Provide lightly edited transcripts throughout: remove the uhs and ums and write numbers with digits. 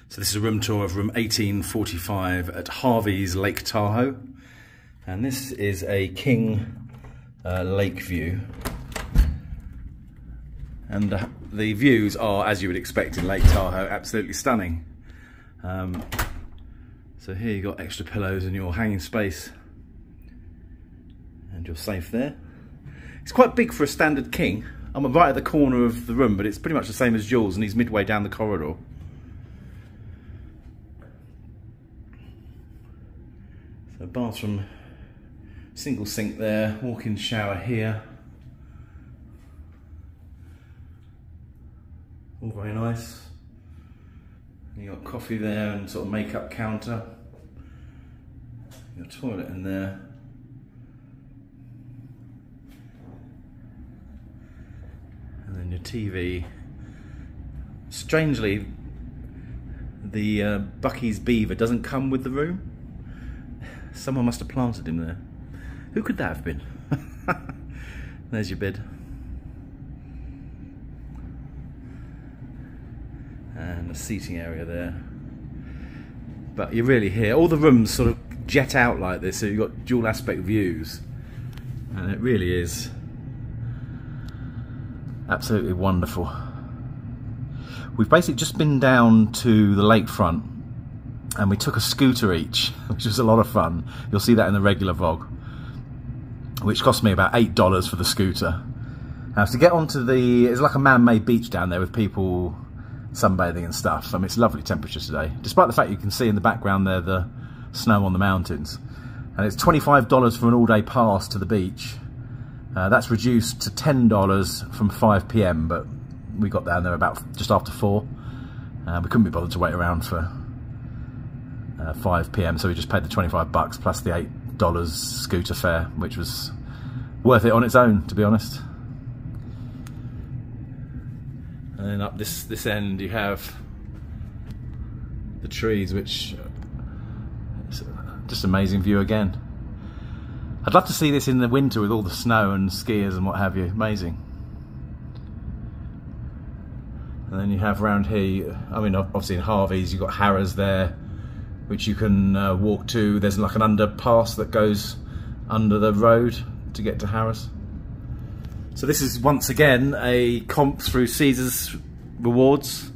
So this is a room tour of room 1845 at Harveys, Lake Tahoe. And this is a king lake view. And the views are, as you would expect in Lake Tahoe, absolutely stunning. So here you've got extra pillows in your hanging space. And you're safe there. It's quite big for a standard king. I'm right at the corner of the room, but it's pretty much the same as Jules, and he's midway down the corridor. So bathroom, single sink there, walk-in shower here. All very nice. You got coffee there and sort of makeup counter. Your toilet in there. And then your TV. Strangely, the Bucky's beaver doesn't come with the room. Someone must have planted him there. Who could that have been? There's your bed. And a seating area there. But you're really here. All the rooms sort of jet out like this, so you've got dual aspect views. And it really is absolutely wonderful. We've basically just been down to the lakefront and we took a scooter each, which was a lot of fun. You'll see that in the regular vlog, which cost me about $8 for the scooter. Now to get onto it's like a man-made beach down there with people sunbathing and stuff. I mean, it's lovely temperatures today, despite the fact you can see in the background there the snow on the mountains. And it's $25 for an all-day pass to the beach. That's reduced to $10 from 5 PM, but we got down there about just after 4. We couldn't be bothered to wait around for 5 PM, so we just paid the 25 bucks plus the $8 scooter fare, which was worth it on its own, to be honest. And then up this end you have the trees, which is just an amazing view again. I'd love to see this in the winter with all the snow and skiers and what have you. Amazing. And then you have around here, I mean, obviously in Harveys you've got Harveys there, which you can walk to. There's like an underpass that goes under the road to get to Harveys. So this is once again a comp through Caesars Rewards.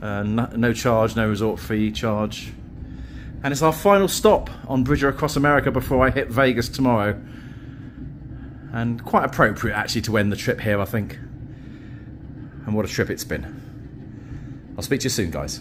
No charge, no resort fee charge. And it's our final stop on Bridger Across America before I hit Vegas tomorrow. And quite appropriate actually to end the trip here, I think. And what a trip it's been. I'll speak to you soon, guys.